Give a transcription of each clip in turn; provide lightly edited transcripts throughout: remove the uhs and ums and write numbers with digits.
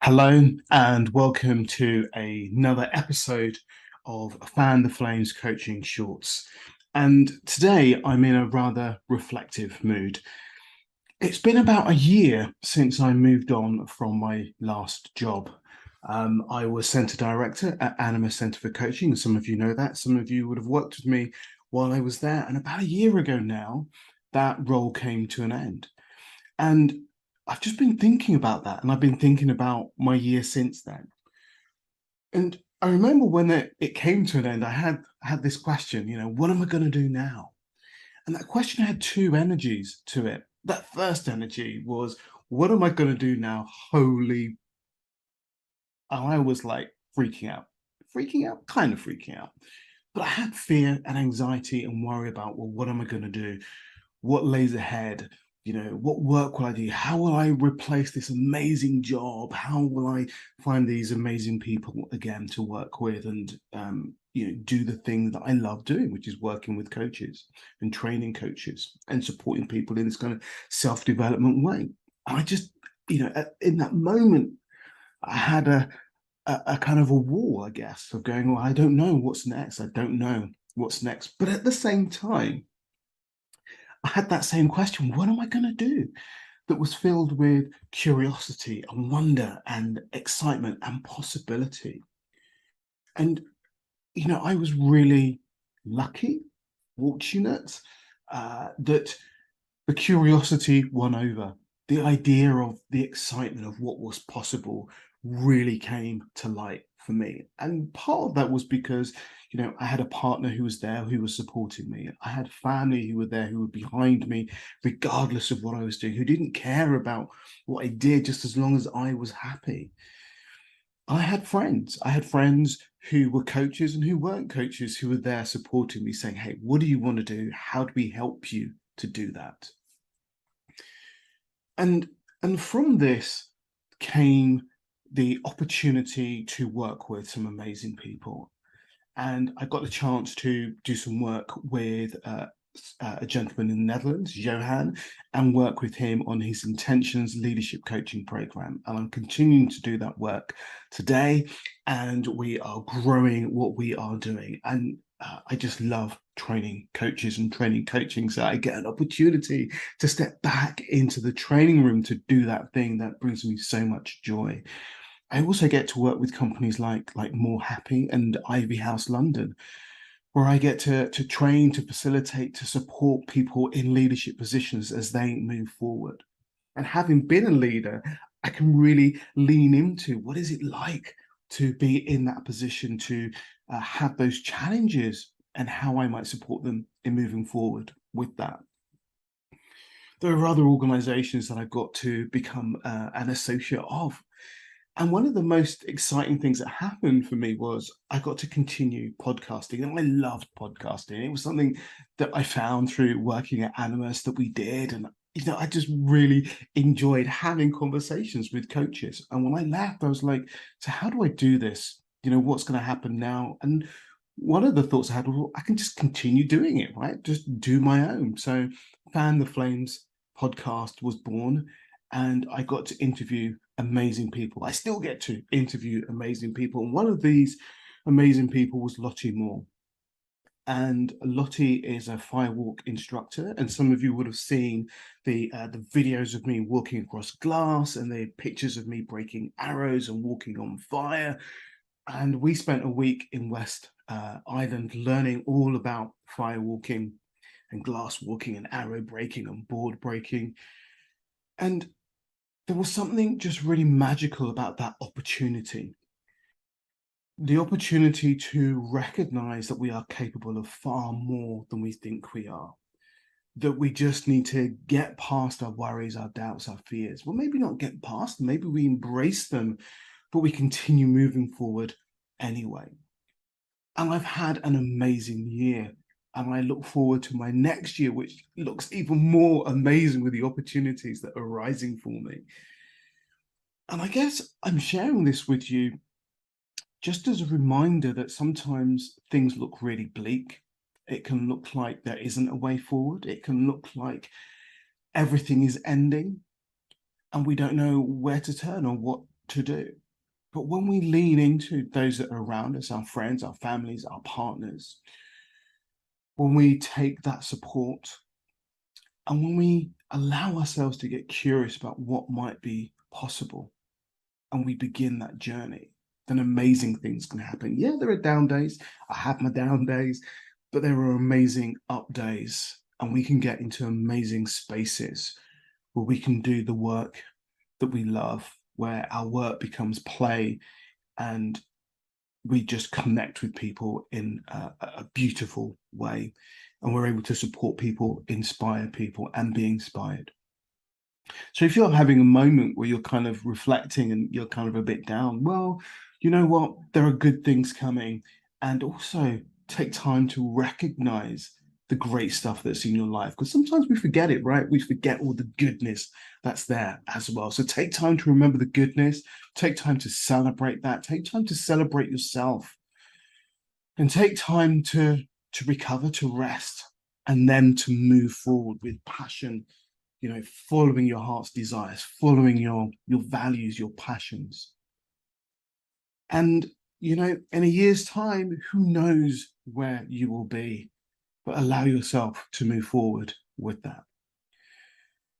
Hello and welcome to another episode of Fan the Flames Coaching Shorts. And today I'm in a rather reflective mood. It's been about a year since I moved on from my last job. I was Centre Director at Anima Centre for Coaching. Some of you know that. Some of you would have worked with me while I was there. And about a year ago now, that role came to an end. And I've just been thinking about that, and I've been thinking about my year since then. And I remember when it came to an end, I had this question, what am I going to do now? And that question had two energies to it. That first energy was, what am I going to do now? Holy, and I was like freaking out, kind of freaking out. But I had fear and anxiety and worry about, well, what am I going to do? What lays ahead? What work will I do? How will I replace this amazing job? How will I find these amazing people again to work with and do the thing that I love doing, which is working with coaches and training coaches and supporting people in this kind of self-development way. I just, in that moment, I had a kind of a wall, I guess, of going, well, I don't know what's next. I don't know what's next. But at the same time, I had that same question, what am I going to do? That was filled with curiosity and wonder and excitement and possibility. And, I was really lucky, fortunate that the curiosity won over. The idea of the excitement of what was possible really came to light for me. And part of that was because, I had a partner who was there, who was supporting me. I had family who were there, who were behind me, regardless of what I was doing, who didn't care about what I did, just as long as I was happy. I had friends. I had friends who were coaches and who weren't coaches who were there supporting me, saying, hey, what do you want to do? How do we help you to do that? And from this came the opportunity to work with some amazing people. And I got the chance to do some work with a gentleman in the Netherlands, Johan, and work with him on his Intentions Leadership Coaching Program. And I'm continuing to do that work today, and we are growing what we are doing. And I just love training coaches and training coaching. So I get an opportunity to step back into the training room to do that thing that brings me so much joy. I also get to work with companies like More Happy and Ivy House London, where I get to train, to facilitate, to support people in leadership positions as they move forward. And having been a leader, I can really lean into what is it like to be in that position, to have those challenges and how I might support them in moving forward with that. There are other organizations that I've got to become an associate of. And one of the most exciting things that happened for me was I got to continue podcasting, and I loved podcasting. It was something that I found through working at Animus that we did, and I just really enjoyed having conversations with coaches. And when I left, I was like, so how do I do this? What's going to happen now? And one of the thoughts I had was, well, I can just continue doing it, right? Just do my own. So Fan the Flames podcast was born, and I got to interview amazing people. I still get to interview amazing people. And one of these amazing people was Lottie Moore. And Lottie is a firewalk instructor, and some of you would have seen the videos of me walking across glass and the pictures of me breaking arrows and walking on fire. And we spent a week in West Island learning all about firewalking and glass walking and arrow breaking and board breaking. And there was something just really magical about that opportunity. The opportunity to recognize that we are capable of far more than we think we are. That we just need to get past our worries, our doubts, our fears. Well, maybe not get past them, maybe we embrace them, but we continue moving forward anyway. And I've had an amazing year. And I look forward to my next year, which looks even more amazing with the opportunities that are rising for me. And I guess I'm sharing this with you just as a reminder that sometimes things look really bleak. It can look like there isn't a way forward. It can look like everything is ending and we don't know where to turn or what to do. But when we lean into those that are around us, our friends, our families, our partners, when we take that support and when we allow ourselves to get curious about what might be possible and we begin that journey, then amazing things can happen. Yeah, there are down days. I have my down days, but there are amazing up days. And we can get into amazing spaces where we can do the work that we love, where our work becomes play and we just connect with people in a beautiful way. And we're able to support people, inspire people, and be inspired. So if you're having a moment where you're kind of reflecting and you're kind of a bit down, well, you know what? There are good things coming. And also take time to recognize the great stuff that's in your life. Because sometimes we forget it, right? We forget all the goodness that's there as well. So take time to remember the goodness, take time to celebrate that, take time to celebrate yourself, and take time to recover, to rest, and then to move forward with passion, following your heart's desires, following your values, your passions. And, in a year's time, who knows where you will be, but allow yourself to move forward with that.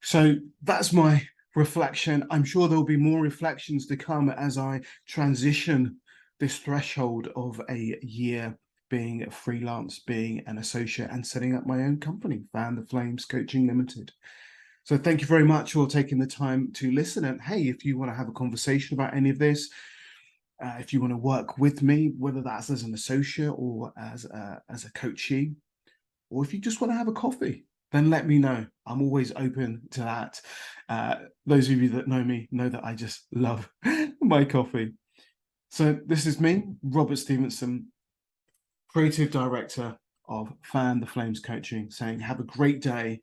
So that's my reflection. I'm sure there'll be more reflections to come as I transition this threshold of a year being a freelance, being an associate, and setting up my own company, Fan the Flames Coaching Limited. So thank you very much for taking the time to listen. And hey, if you want to have a conversation about any of this, if you want to work with me, whether that's as an associate or as a coachee, or if you just want to have a coffee, then let me know. I'm always open to that. Those of you that know me know that I just love my coffee. So this is me, Robert Stevenson, Creative Director of Fan the Flames Coaching, saying have a great day.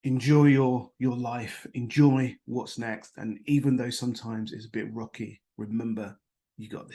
Enjoy your life, enjoy what's next. And even though sometimes it's a bit rocky, remember, you got this.